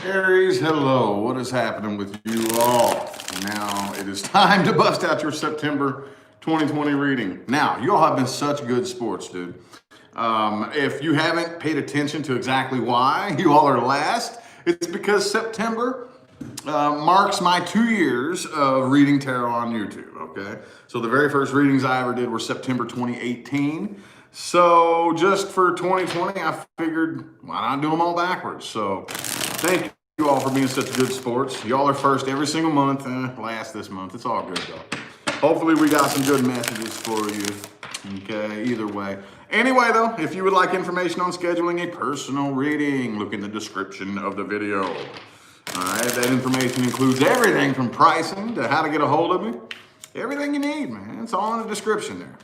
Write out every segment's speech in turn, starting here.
Aries, hello. What is happening with you all? Now it is time to bust out your September 2020 reading. Now, you all have been such good sports, dude. If you haven't paid attention to exactly why you all are last, it's because September marks my 2 years of reading tarot on YouTube, okay? So the very first readings I ever did were September 2018. So just for 2020, I figured, why not do them all backwards? So thank you all for being such good sports. Y'all are first every single month, last this month. It's all good though. Hopefully we got some good messages for you, okay, either way. Anyway though, if you would like information on scheduling a personal reading, look in the description of the video. All right, that information includes everything from pricing to how to get a hold of me. Everything you need, man. It's all in the description there.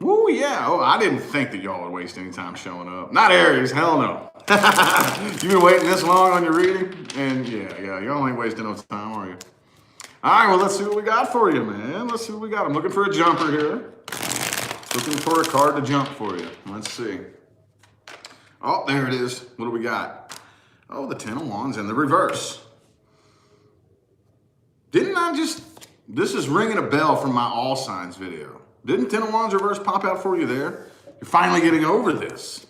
Woo, yeah. Oh, I didn't think that y'all would waste any time showing up. Not Aries, hell no. You've been waiting this long on your reading? And yeah, you ain't wasting no time, are you? All right, well, let's see what we got for you, man. Let's see what we got. I'm looking for a jumper here. Looking for a card to jump for you. Let's see. Oh, there it is. What do we got? Oh, the Ten of Wands in the reverse. This is ringing a bell from my all signs video. Didn't Ten of Wands reverse pop out for you there? You're finally getting over this.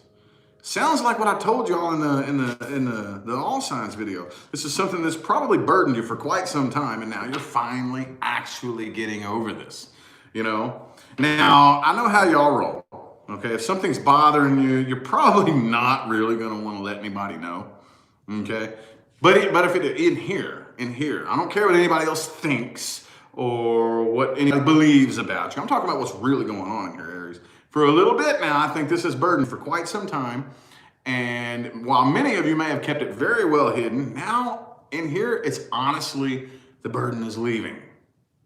Sounds like what I told y'all in the all signs video. This is something that's probably burdened you for quite some time, and now you're finally actually getting over this. You know? Now, I know how y'all roll. Okay, if something's bothering you, you're probably not really gonna want to let anybody know. Okay? But if it in here, I don't care what anybody else thinks or what anybody believes about you. I'm talking about what's really going on in your Aries. For a little bit now, I think this has burdened for quite some time. And while many of you may have kept it very well hidden, now in here, it's honestly, the burden is leaving.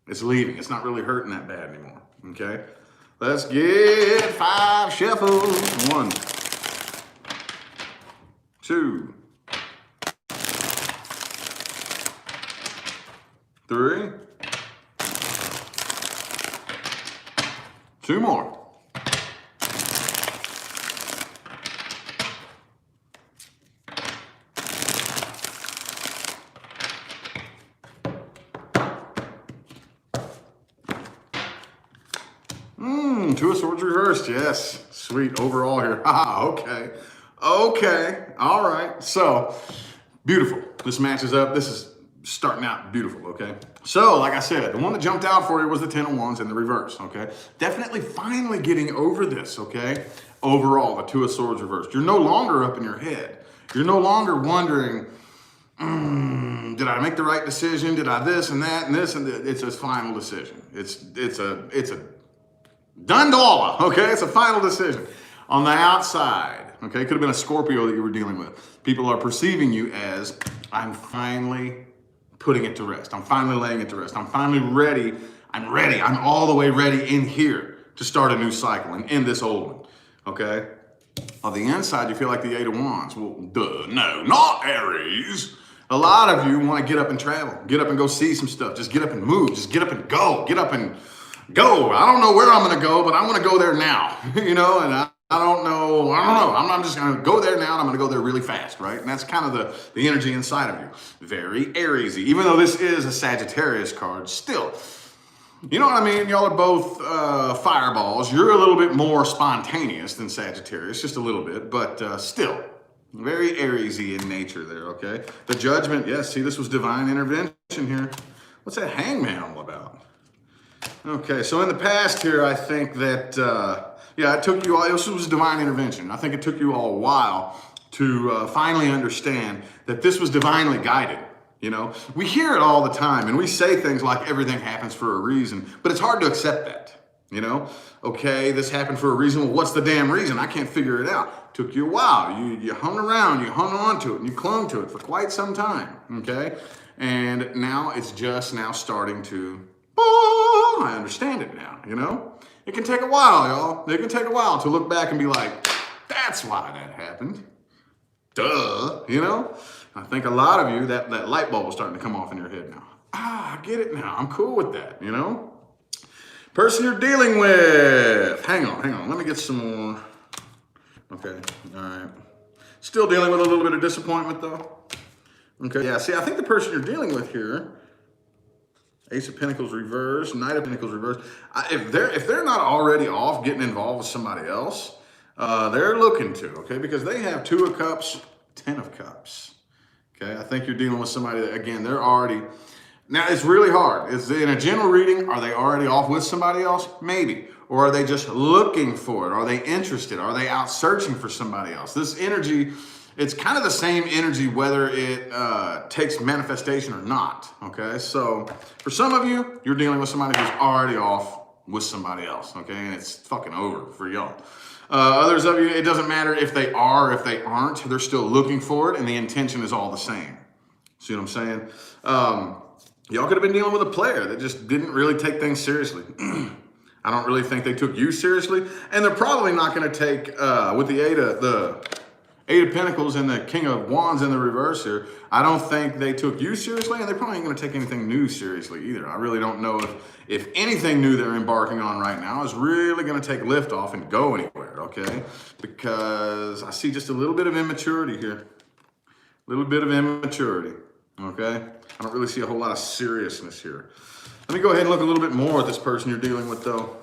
It's leaving. It's not really hurting that bad anymore. Okay? Let's get 5 shuffles. 1, 2, 3. 2 more. Two of Swords reversed, yes. Sweet, overall here. Okay. All right. So, beautiful. This matches up. This is starting out beautiful, okay? So, like I said, the one that jumped out for you was the Ten of Wands in the reverse, okay? Definitely finally getting over this, okay? Overall, the Two of Swords reversed. You're no longer up in your head. You're no longer wondering, did I make the right decision? Did I this and that and this and that? It's a final decision. It's a done dollar, okay? It's a final decision. On the outside, okay? It could have been a Scorpio that you were dealing with. People are perceiving you as, I'm finally putting it to rest. I'm finally laying it to rest. I'm finally ready. I'm ready. I'm all the way ready in here to start a new cycle and end this old one, okay? On the inside, you feel like the Eight of Wands. Well, duh, no, not Aries. A lot of you want to get up and travel. Get up and go see some stuff. Just get up and move. Just get up and go. Get up and go. I don't know where I'm going to go, but I want to go there now, you know, and I don't know. I'm just going to go there now, and I'm going to go there really fast, right? And that's kind of the energy inside of you. Very Ariesy. Even though this is a Sagittarius card, still, you know what I mean? Y'all are both fireballs. You're a little bit more spontaneous than Sagittarius, just a little bit, but still, very Ariesy in nature there, okay? The Judgment, yes, see, this was divine intervention here. What's that Hangman all about? Okay, so in the past here, I think that, it took you all, this was divine intervention. I think it took you all a while to finally understand that this was divinely guided, you know? We hear it all the time, and we say things like everything happens for a reason, but it's hard to accept that, you know? Okay, this happened for a reason. Well, what's the damn reason? I can't figure it out. Took you a while. You hung around, you hung on to it, and you clung to it for quite some time, okay? And now it's just now starting to, I understand it now, you know? It can take a while, y'all. It can take a while to look back and be like, that's why that happened. Duh, you know? I think a lot of you, that light bulb is starting to come off in your head now. I get it now. I'm cool with that, you know? Person you're dealing with. Hang on. Let me get some more. Okay, all right. Still dealing with a little bit of disappointment, though. Okay, yeah, see, I think the person you're dealing with here, Ace of Pentacles reversed, Knight of Pentacles reversed. If they're not already off getting involved with somebody else, they're looking to, okay? Because they have 2 of Cups, 10 of Cups. Okay, I think you're dealing with somebody that, again, they're already, now it's really hard. Is in a general reading, are they already off with somebody else? Maybe. Or are they just looking for it? Are they interested? Are they out searching for somebody else? This energy, it's kind of the same energy whether it takes manifestation or not, okay? So for some of you, you're dealing with somebody who's already off with somebody else, okay? And it's fucking over for y'all. Others of you, it doesn't matter if they are, if they aren't, they're still looking for it and the intention is all the same. See what I'm saying? Y'all could have been dealing with a player that just didn't really take things seriously. I don't really think they took you seriously. And they're probably not going to take, with the Eight of Pentacles and the King of Wands in the reverse here, I don't think they took you seriously, and they probably ain't going to take anything new seriously either. I really don't know if anything new they're embarking on right now is really going to take lift off and go anywhere, okay? Because I see just a little bit of immaturity here. A little bit of immaturity, okay? I don't really see a whole lot of seriousness here. Let me go ahead and look a little bit more at this person you're dealing with, though.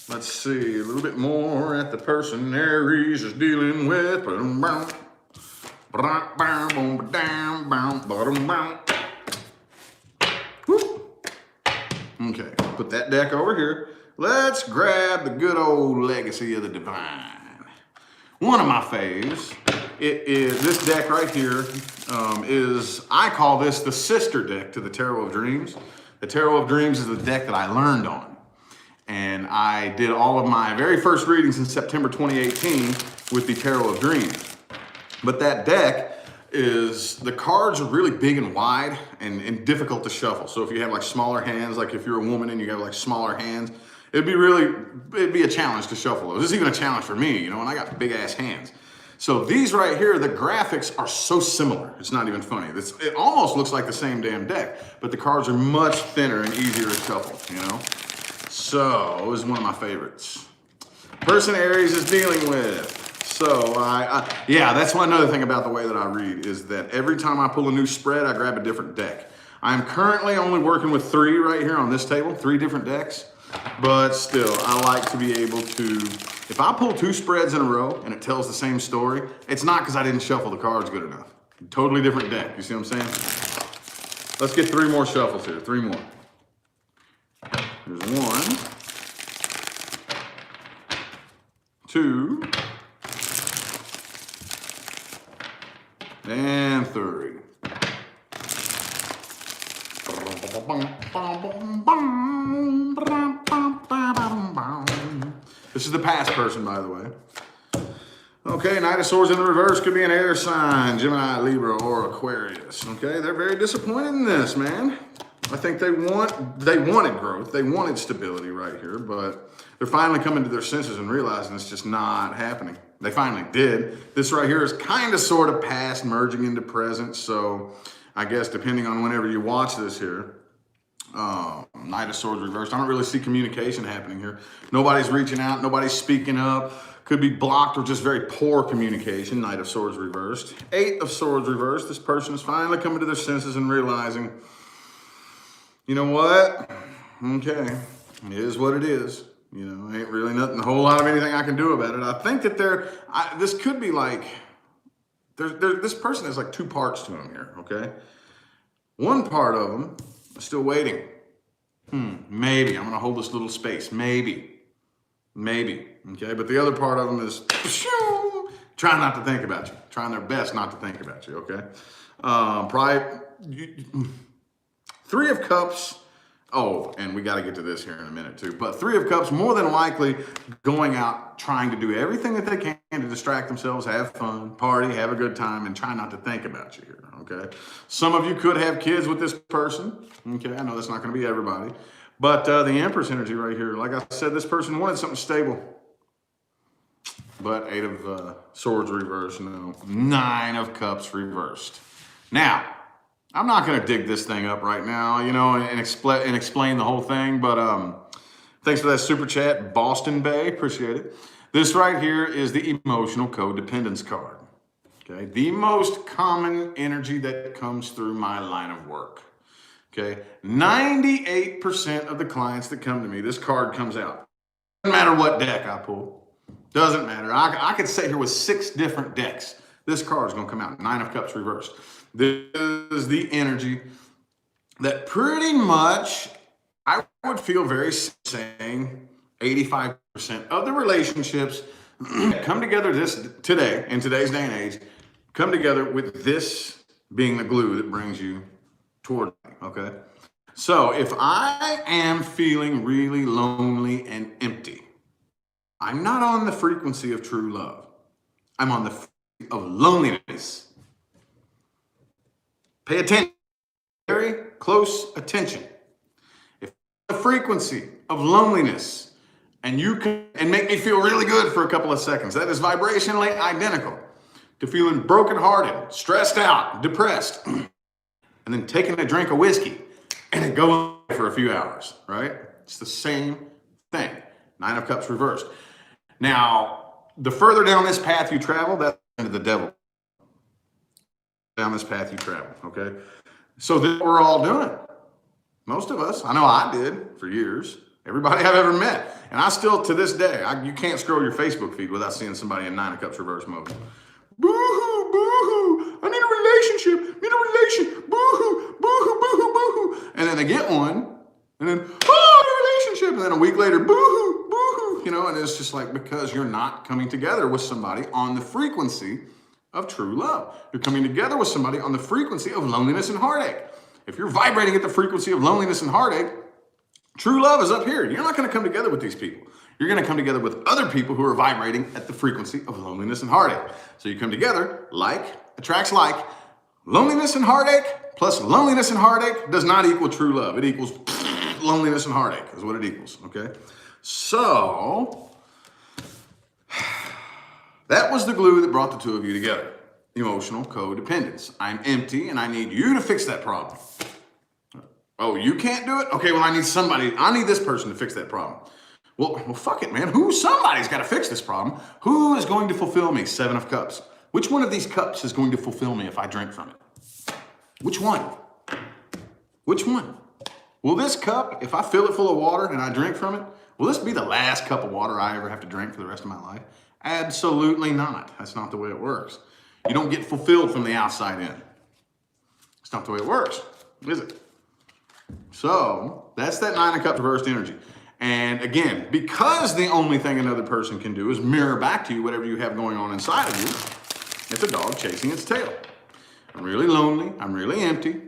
Let's see, a little bit more at the person Aries is dealing with. Okay, put that deck over here. Let's grab the good old Legacy of the Divine. One of my faves, it is this deck right here. I call this the sister deck to the Tarot of Dreams. The Tarot of Dreams is the deck that I learned on. And I did all of my very first readings in September 2018 with the Tarot of Dreams. But that deck the cards are really big and wide and difficult to shuffle. So if you have like smaller hands, like if you're a woman and you have like smaller hands, it'd be a challenge to shuffle those. It's even a challenge for me, you know, and I got big ass hands. So these right here, the graphics are so similar. It's not even funny. It almost looks like the same damn deck, but the cards are much thinner and easier to shuffle, you know? So, it was one of my favorites. Person Aries is dealing with. So, yeah, that's another thing about the way that I read is that every time I pull a new spread, I grab a different deck. I'm currently only working with 3 right here on this table, 3 different decks. But still, I like to be able to, if I pull 2 spreads in a row and it tells the same story, it's not because I didn't shuffle the cards good enough. Totally different deck, you see what I'm saying? Let's get 3 more shuffles here, 3 more. There's 1, 2, and 3. This is the past person, by the way. Okay, Knight of Swords in the reverse could be an air sign, Gemini, Libra, or Aquarius. Okay, they're very disappointed in this, man. I think they wanted growth, they wanted stability right here, but they're finally coming to their senses and realizing it's just not happening. They finally did. This right here is kind of sort of past merging into present, so I guess depending on whenever you watch this here, Knight of Swords reversed. I don't really see communication happening here. Nobody's reaching out, nobody's speaking up. Could be blocked or just very poor communication. Knight of Swords reversed. 8 of Swords reversed. This person is finally coming to their senses and realizing, you know what? Okay, it is what it is. You know, ain't really nothing, a whole lot of anything I can do about it. I think that this could be like, this person has like 2 parts to him here, okay? One part of them is still waiting. Maybe, I'm gonna hold this little space, maybe, okay? But the other part of them is trying not to think about you, trying their best not to think about you, okay? Probably, 3 of Cups, oh, and we got to get to this here in a minute too, but 3 of Cups, more than likely going out, trying to do everything that they can to distract themselves, have fun, party, have a good time, and try not to think about you here, okay? Some of you could have kids with this person, okay? I know that's not going to be everybody, but the Empress energy right here, like I said, this person wanted something stable, but 8 of Swords reversed, no, 9 of Cups reversed. Now, I'm not going to dig this thing up right now, you know, and explain the whole thing, but thanks for that super chat, Boston Bay, appreciate it. This right here is the emotional codependence card. Okay, the most common energy that comes through my line of work. Okay, 98% of the clients that come to me, this card comes out. Doesn't matter what deck I pull. Doesn't matter. I could sit here with 6 different decks. This card is going to come out. 9 of Cups reversed. This is the energy that pretty much I would feel very saying 85% of the relationships come together today, in today's day and age, come together with this being the glue that brings you toward me, okay? So if I am feeling really lonely and empty, I'm not on the frequency of true love. I'm on the frequency of loneliness. Pay attention, very close attention. If the frequency of loneliness and you can make me feel really good for a couple of seconds, that is vibrationally identical to feeling brokenhearted, stressed out, depressed, and then taking a drink of whiskey and it goes for a few hours, right? It's the same thing. 9 of Cups reversed. Now, the further down this path you travel, that's into the devil. Down this path you travel, okay? So this is what we're all doing. Most of us, I know I did for years. Everybody I've ever met. And I still, to this day, you can't scroll your Facebook feed without seeing somebody in 9 of Cups reverse mode. Boo-hoo, boo-hoo, I need a relationship, boo-hoo, boo-hoo, boo-hoo. And then they get one, and then, oh, relationship. And then a week later, boo-hoo, boo-hoo. You know, and it's just like, because you're not coming together with somebody on the frequency of true love. You're coming together with somebody on the frequency of loneliness and heartache. If you're vibrating at the frequency of loneliness and heartache, true love is up here. You're not going to come together with these people. You're going to come together with other people who are vibrating at the frequency of loneliness and heartache. So you come together, like attracts like. Loneliness and heartache plus loneliness and heartache does not equal true love. It equals loneliness and heartache is what it equals, okay? So that was the glue that brought the two of you together. Emotional codependence. I'm empty and I need you to fix that problem. Oh, you can't do it? Okay, well, I need this person to fix that problem. Well, fuck it, man. Somebody's got to fix this problem. Who is going to fulfill me? 7 of Cups. Which one of these cups is going to fulfill me if I drink from it? Which one? Which one? Will this cup, if I fill it full of water and I drink from it, will this be the last cup of water I ever have to drink for the rest of my life? Absolutely not. That's not the way it works. You don't get fulfilled from the outside in. It's not the way it works, is it? So that's that 9 of Cups reversed energy. And again, because the only thing another person can do is mirror back to you whatever you have going on inside of you, it's a dog chasing its tail. I'm really lonely. I'm really empty.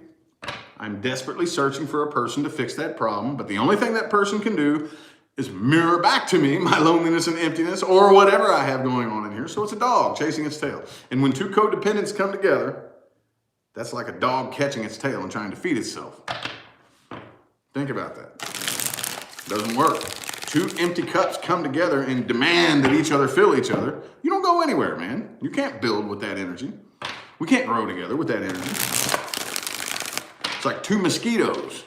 I'm desperately searching for a person to fix that problem. But the only thing that person can do is mirror back to me my loneliness and emptiness or whatever I have going on in here. So it's a dog chasing its tail. And when two codependents come together, that's like a dog catching its tail and trying to feed itself. Think about that. Doesn't work. Two empty cups come together and demand that each other fill each other. You don't go anywhere, man. You can't build with that energy. We can't grow together with that energy. It's like two mosquitoes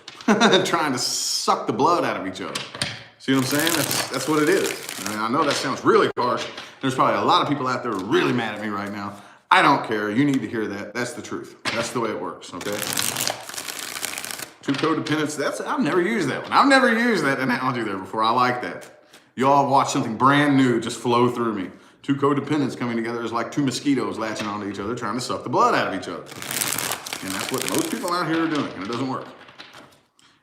trying to suck the blood out of each other. See what I'm saying? That's what it is. I know that sounds really harsh. There's probably a lot of people out there who are really mad at me right now. I don't care. You need to hear that. That's the truth. That's the way it works, okay? Two codependents, I've never used that one. I've never used that analogy there before. I like that. You all watch something brand new just flow through me. Two codependents coming together is like two mosquitoes latching onto each other, trying to suck the blood out of each other. And that's what most people out here are doing, and it doesn't work.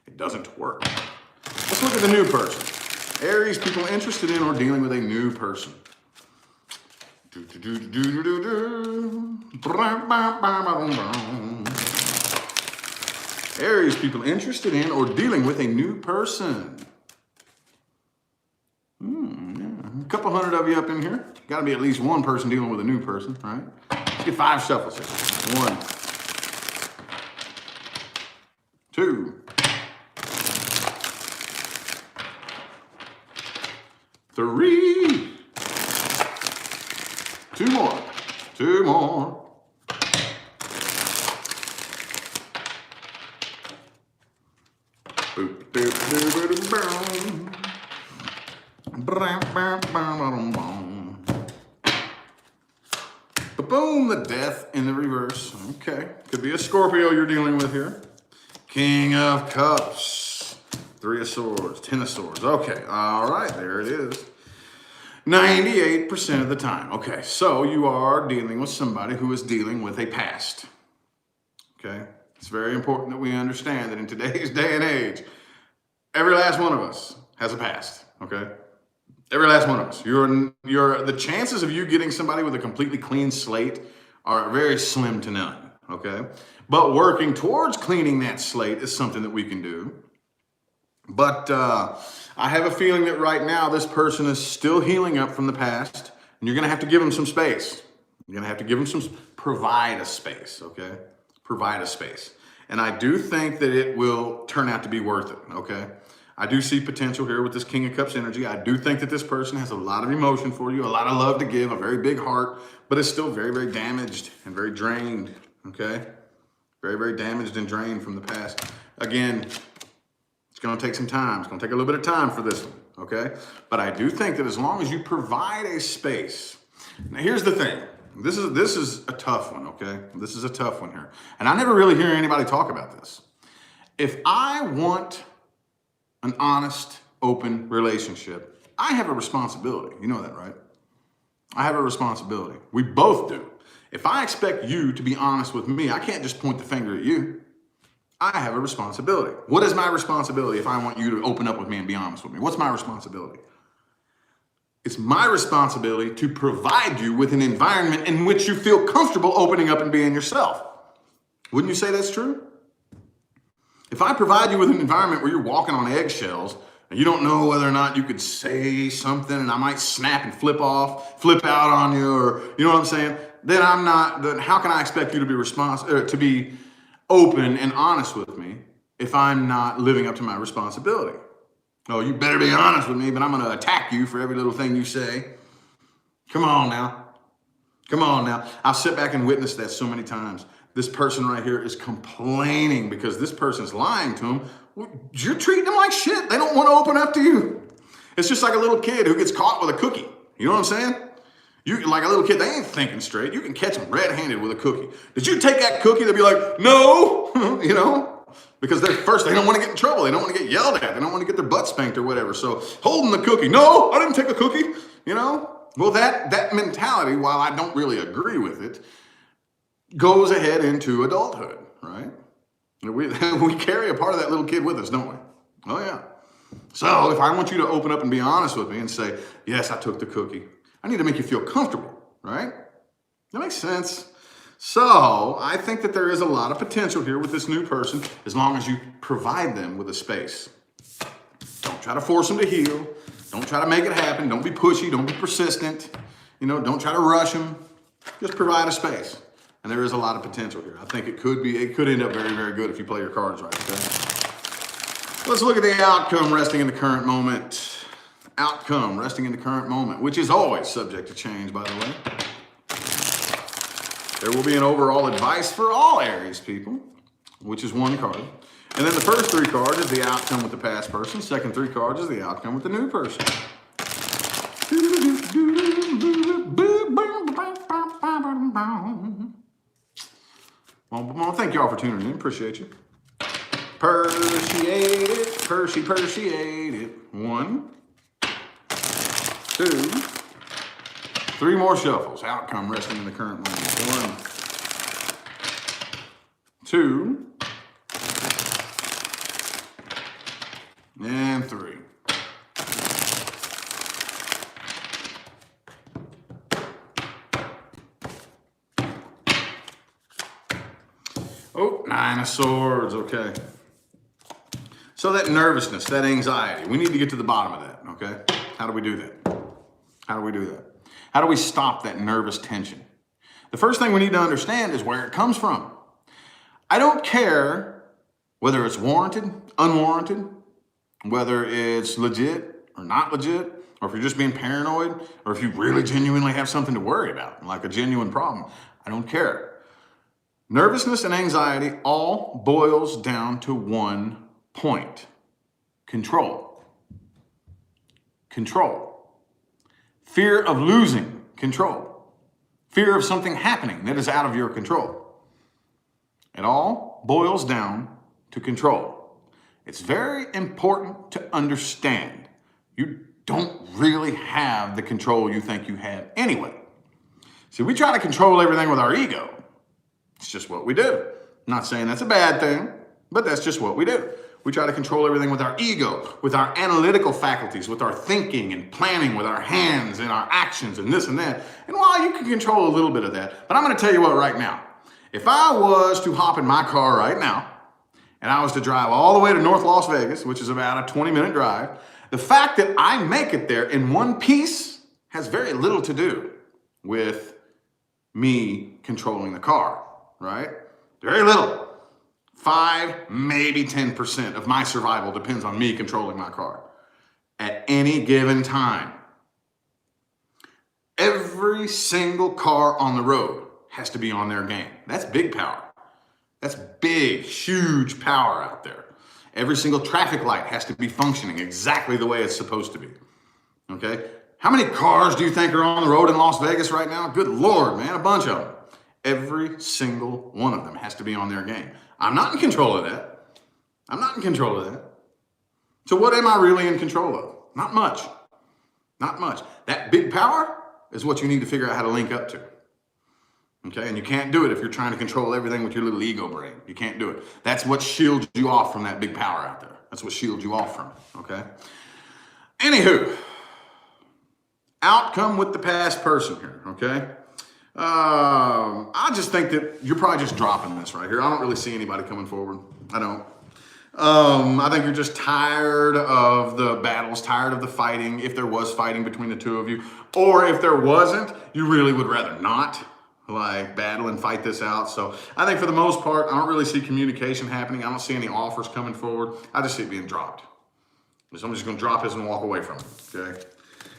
It doesn't work. Let's look at the new person. Aries, people interested in or dealing with a new person. Aries, people interested in or dealing with a new person. Yeah. A couple hundred of you up in here. Got to be at least one person dealing with a new person, right? Let's get 5 shuffles here. 1, 2, 3. 2 more. 2 more. Boom, the death in the reverse. Okay, could be a Scorpio you're dealing with here. King of Cups, 3 of Swords, 10 of Swords. Okay, all right, there it is. 98% of the time. Okay, so you are dealing with somebody who is dealing with a past. Okay, it's very important that we understand that in today's day and age, every last one of us has a past. Okay, every last one of us. The chances of you getting somebody with a completely clean slate are very slim to none. Okay, but working towards cleaning that slate is something that we can do. But I have a feeling that right now this person is still healing up from the past, and you're going to have to give them some space. You're going to have to give them provide a space, okay? Provide a space. And I do think that it will turn out to be worth it, okay? I do see potential here with this King of Cups energy. I do think that this person has a lot of emotion for you, a lot of love to give, a very big heart, but it's still very, very damaged and very drained, okay? Very, very damaged and drained from the past. Again, it's going to take some time. It's going to take a little bit of time for this one, okay? But I do think that as long as you provide a space. Now, here's the thing. This is a tough one, okay? This is a tough one here. And I never really hear anybody talk about this. If I want an honest, open relationship, I have a responsibility. You know that, right? I have a responsibility. We both do. If I expect you to be honest with me, I can't just point the finger at you. I have a responsibility. What is my responsibility if I want you to open up with me and be honest with me? What's my responsibility? It's my responsibility to provide you with an environment in which you feel comfortable opening up and being yourself. Wouldn't you say that's true? If I provide you with an environment where you're walking on eggshells and you don't know whether or not you could say something and I might snap and flip out on you, or you know what I'm saying? Then how can I expect you to be open and honest with me if I'm not living up to my responsibility? Oh, you better be honest with me, but I'm going to attack you for every little thing you say. Come on now. Come on now. I've sit back and witnessed that so many times. This person right here is complaining because this person's lying to him. You're treating them like shit. They don't want to open up to you. It's just like a little kid who gets caught with a cookie. You know what I'm saying? Like a little kid, they ain't thinking straight. You can catch them red-handed with a cookie. Did you take that cookie? They'll be like, no, you know? Because they don't want to get in trouble. They don't want to get yelled at. They don't want to get their butt spanked or whatever. So holding the cookie, no, I didn't take a cookie, you know? Well, that mentality, while I don't really agree with it, goes ahead into adulthood, right? We carry a part of that little kid with us, don't we? Oh, yeah. So if I want you to open up and be honest with me and say, yes, I took the cookie, I need to make you feel comfortable, right? That makes sense. So I think that there is a lot of potential here with this new person as long as you provide them with a space. Don't try to force them to heal. Don't try to make it happen. Don't be pushy. Don't be persistent. You know, don't try to rush them. Just provide a space. And there is a lot of potential here. I think it could end up very, very good if you play your cards right, okay? Let's look at the outcome resting in the current moment. Outcome resting in the current moment, which is always subject to change, by the way. There will be an overall advice for all Aries people, which is one card. And then the first 3 cards is the outcome with the past person. Second 3 cards is the outcome with the new person. Well, thank you all for tuning in. Appreciate you. Appreciate it. Appreciate it. 1, 2, 3 more shuffles. Outcome resting in the current moment. 1, 2, and 3. Oh, 9 of Swords. Okay. So that nervousness, that anxiety, we need to get to the bottom of that, okay? How do we do that? How do we do that? How do we stop that nervous tension? The first thing we need to understand is where it comes from. I don't care whether it's warranted, unwarranted, whether it's legit or not legit, or if you're just being paranoid, or if you really genuinely have something to worry about, like a genuine problem. I don't care. Nervousness and anxiety all boils down to one point: control. Control. Fear of losing control. Fear of something happening that is out of your control. It all boils down to control. It's very important to understand you don't really have the control you think you have anyway. See, we try to control everything with our ego. It's just what we do. I'm not saying that's a bad thing, but that's just what we do. We try to control everything with our ego, with our analytical faculties, with our thinking and planning, with our hands and our actions and this and that. And while you can control a little bit of that, but I'm going to tell you what right now. If I was to hop in my car right now, and I was to drive all the way to North Las Vegas, which is about a 20-minute drive, the fact that I make it there in one piece has very little to do with me controlling the car, right? Very little. 5, maybe 10% of my survival depends on me controlling my car at any given time. Every single car on the road has to be on their game. That's big power. That's big, huge power out there. Every single traffic light has to be functioning exactly the way it's supposed to be. Okay? How many cars do you think are on the road in Las Vegas right now? Good Lord, man, a bunch of them. Every single one of them has to be on their game. I'm not in control of that. I'm not in control of that. So what am I really in control of? Not much. Not much. That big power is what you need to figure out how to link up to. Okay, and you can't do it if you're trying to control everything with your little ego brain. You can't do it. That's what shields you off from that big power out there. That's what shields you off from it, okay? Anywho, outcome with the past person here, okay? I just think that you're probably just dropping this right here. I don't really see anybody coming forward. I don't. I think you're just tired of the battles, tired of the fighting, if there was fighting between the two of you. Or if there wasn't, you really would rather not like battle and fight this out. So I think for the most part, I don't really see communication happening. I don't see any offers coming forward. I just see it being dropped. Somebody's going to drop this and walk away from it, okay?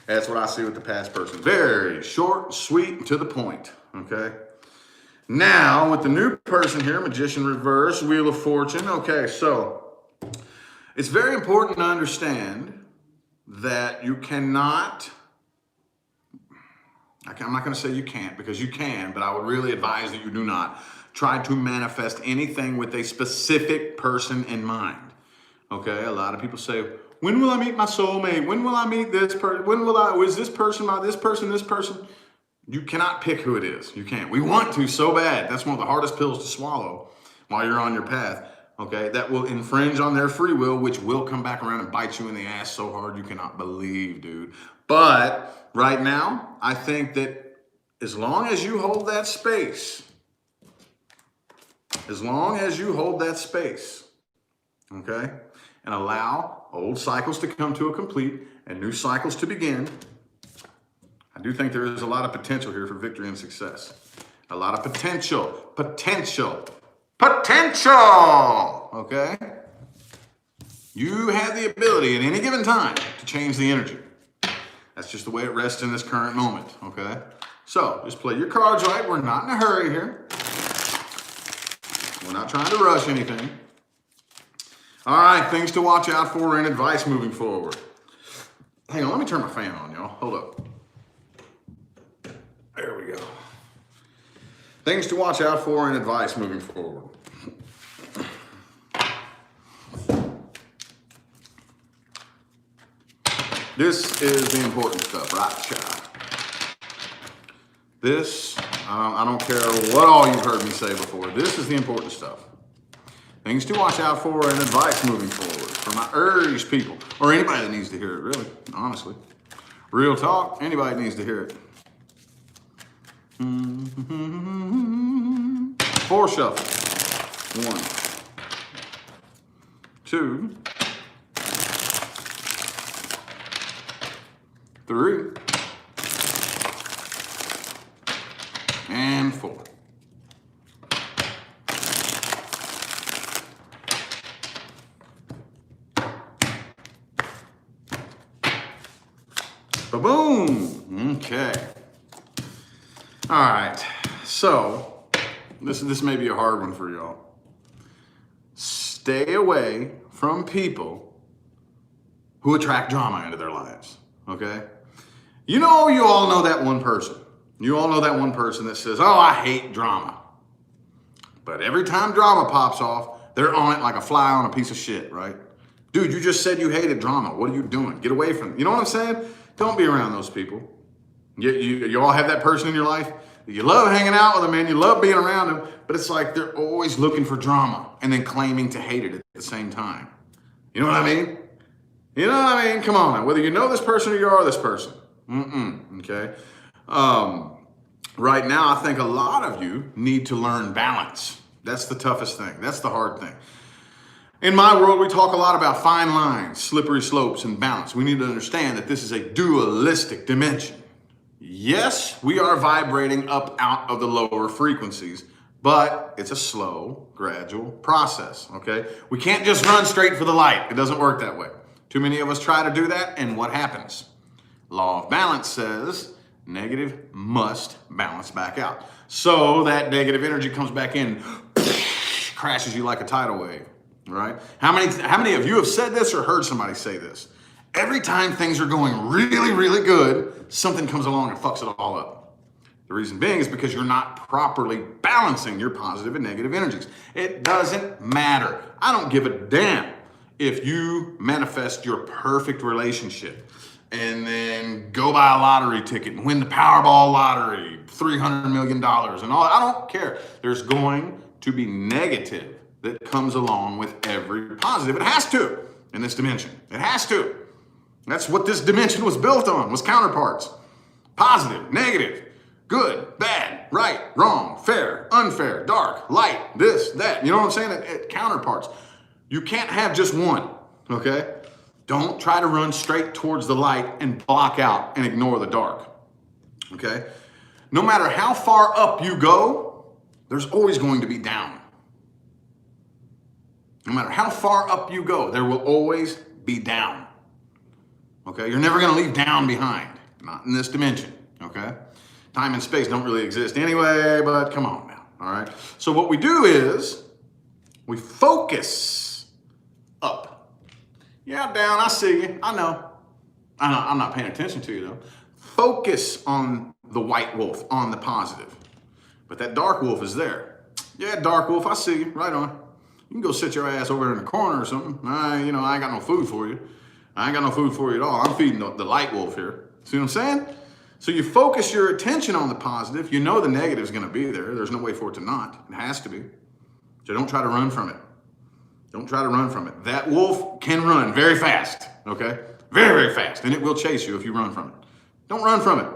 That's what I see with the past person. Very short, sweet, and to the point, okay? Now, with the new person here, Magician Reverse, Wheel of Fortune. Okay, so it's very important to understand that you cannot, I'm not going to say you can't, because you can, but I would really advise that you do not try to manifest anything with a specific person in mind. Okay, a lot of people say, when will I meet my soulmate? When will I meet this person? Is this person my this person, this person? You cannot pick who it is. You can't. We want to so bad. That's one of the hardest pills to swallow while you're on your path. Okay, that will infringe on their free will, which will come back around and bite you in the ass so hard you cannot believe, dude. But right now, I think that as long as you hold that space, okay, and allow old cycles to come to a complete and new cycles to begin, I do think there is a lot of potential here for victory and success. A lot of potential, okay? You have the ability at any given time to change the energy. That's just the way it rests in this current moment, okay? So just play your cards right. We're not in a hurry here. We're not trying to rush anything. All right, things to watch out for and advice moving forward. Hang on, let me turn my fan on, y'all. Hold up. There we go. Things to watch out for and advice moving forward. This is the important stuff, right, child? This, I don't care what all you've heard me say before. This is the important stuff. Things to watch out for and advice moving forward for my Aries people, or anybody that needs to hear it, really, honestly. Real talk, anybody needs to hear it. 4 shuffle. 1, 2, 3, and 4. Ba-boom. Okay. All right. So this may be a hard one for y'all. Stay away from people who attract drama into their lives. Okay. You all know that one person. You all know that one person that says, oh, I hate drama. But every time drama pops off, they're on it like a fly on a piece of shit, right? Dude, you just said you hated drama. What are you doing? Get away from it. You know what I'm saying? Don't be around those people. You all have that person in your life. You love hanging out with them, man. You love being around them. But it's like they're always looking for drama and then claiming to hate it at the same time. You know what I mean? You know what I mean? Come on now. Whether you know this person or you are this person. Okay? Right now, I think a lot of you need to learn balance. That's the toughest thing. That's the hard thing. In my world, we talk a lot about fine lines, slippery slopes, and balance. We need to understand that this is a dualistic dimension. Yes, we are vibrating up out of the lower frequencies, but it's a slow, gradual process, okay? We can't just run straight for the light. It doesn't work that way. Too many of us try to do that, and what happens? Law of balance says negative must balance back out. So that negative energy comes back in, crashes you like a tidal wave, right? How many of you have said this or heard somebody say this? Every time things are going really, really good, something comes along and fucks it all up. The reason being is because you're not properly balancing your positive and negative energies. It doesn't matter. I don't give a damn if you manifest your perfect relationship and then go buy a lottery ticket and win the Powerball lottery, $300 million and all. I don't care. There's going to be negative that comes along with every positive. It has to in this dimension. It has to. That's what this dimension was built on, was counterparts. Positive, negative, good, bad, right, wrong, fair, unfair, dark, light, this, that. You know what I'm saying? Counterparts. You can't have just one, okay? Don't try to run straight towards the light and block out and ignore the dark, okay? No matter how far up you go, there's always going to be down. No matter how far up you go, there will always be down. Okay, you're never going to leave down behind, not in this dimension, okay? Time and space don't really exist anyway, but come on now, all right? So what we do is we focus up. Yeah, down, I see you, I know. I'm not paying attention to you though. Focus on the white wolf, on the positive. But that dark wolf is there. Yeah, dark wolf, I see you, right on. You can go sit your ass over in the corner or something. I ain't got no food for you. I ain't got no food for you at all. I'm feeding the light wolf here. See what I'm saying? So you focus your attention on the positive. You know the negative is going to be there. There's no way for it to not. It has to be. So don't try to run from it. Don't try to run from it. That wolf can run very fast, okay? Very, very fast. And it will chase you if you run from it. Don't run from it.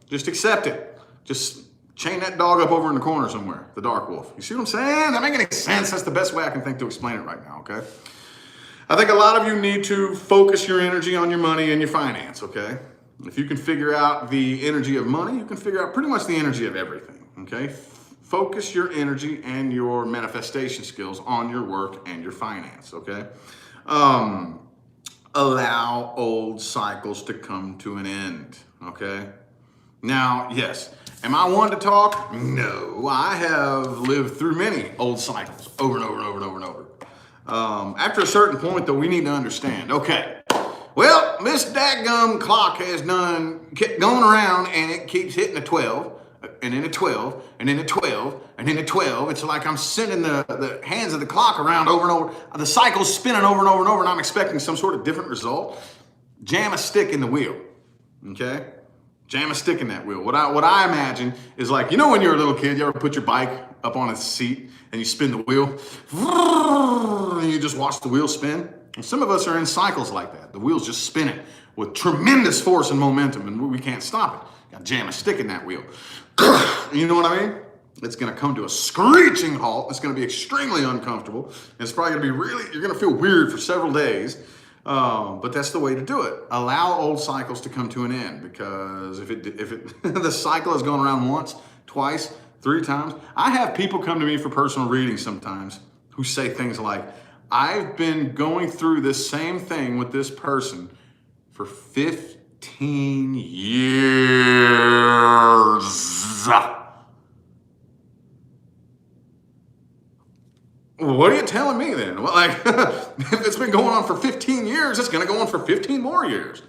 Just accept it. Just chain that dog up over in the corner somewhere, the dark wolf. You see what I'm saying? That make any sense? That's the best way I can think to explain it right now, okay? I think a lot of you need to focus your energy on your money and your finance, okay? If you can figure out the energy of money, you can figure out pretty much the energy of everything, okay? Focus your energy and your manifestation skills on your work and your finance, okay? Allow old cycles to come to an end, okay? Now, yes, am I one to talk? No, I have lived through many old cycles over and over and over and over and over. After a certain point, though, we need to understand, okay, well, this dadgum clock has kept going around and it keeps hitting a 12, and then a 12, and then a 12, and then a 12. It's like I'm sending the hands of the clock around over and over. The cycle's spinning over and over and over, and I'm expecting some sort of different result. Jam a stick in the wheel, okay? Jam a stick in that wheel. What I imagine is like, you know when you're a little kid, you ever put your bike up on a seat and you spin the wheel? And you just watch the wheel spin? And some of us are in cycles like that. The wheel's just spinning with tremendous force and momentum, and we can't stop it. Got to jam a stick in that wheel. You know what I mean? It's going to come to a screeching halt. It's going to be extremely uncomfortable. And it's probably going to be you're going to feel weird for several days. But that's the way to do it. Allow old cycles to come to an end, because if the cycle has gone around once, twice, 3 times. I have people come to me for personal readings sometimes who say things like, I've been going through this same thing with this person for 15 years. What are you telling me then? Well, like, if it's been going on for 15 years, it's going to go on for 15 more years.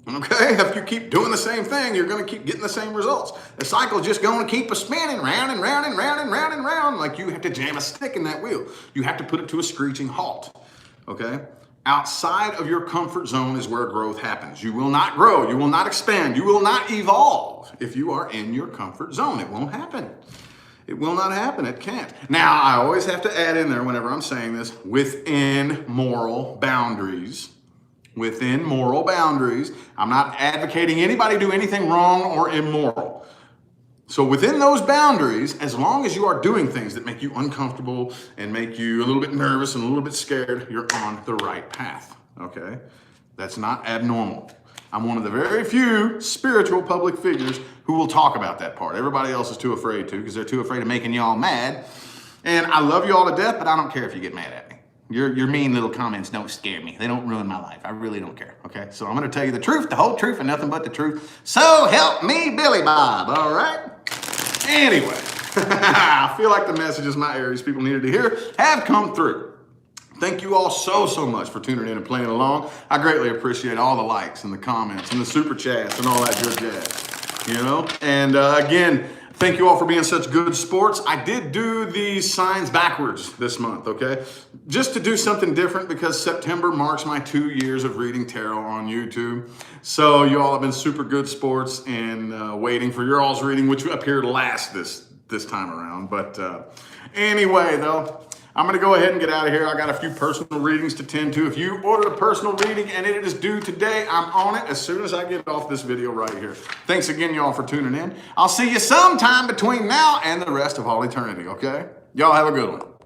Okay, if you keep doing the same thing, you're going to keep getting the same results. The cycle's just going to keep spinning round and round and round and round and round. Like you have to jam a stick in that wheel. You have to put it to a screeching halt. Okay? Outside of your comfort zone is where growth happens. You will not grow. You will not expand. You will not evolve if you are in your comfort zone. It won't happen. It will not happen. It can't. Now, I always have to add in there whenever I'm saying this, within moral boundaries. Within moral boundaries. I'm not advocating anybody do anything wrong or immoral. So within those boundaries, as long as you are doing things that make you uncomfortable and make you a little bit nervous and a little bit scared, you're on the right path, okay? That's not abnormal. I'm one of the very few spiritual public figures who will talk about that part. Everybody else is too afraid to because they're too afraid of making y'all mad. And I love you all to death, but I don't care if you get mad at me. Your mean little comments don't scare me. They don't ruin my life. I really don't care, okay? So I'm going to tell you the truth, the whole truth, and nothing but the truth. So help me, Billy Bob, all right? Anyway, I feel like the messages my Aries people needed to hear have come through. Thank you all so much for tuning in and playing along. I greatly appreciate all the likes and the comments and the super chats and all that good jazz, you know? And again, thank you all for being such good sports. I did do these signs backwards this month, okay? Just to do something different because September marks my 2 years of reading tarot on YouTube. So you all have been super good sports and waiting for your all's reading, which appeared last this time around. But anyway, though, I'm going to go ahead and get out of here. I got a few personal readings to tend to. If you ordered a personal reading and it is due today, I'm on it as soon as I get off this video right here. Thanks again, y'all, for tuning in. I'll see you sometime between now and the rest of all eternity, okay? Y'all have a good one.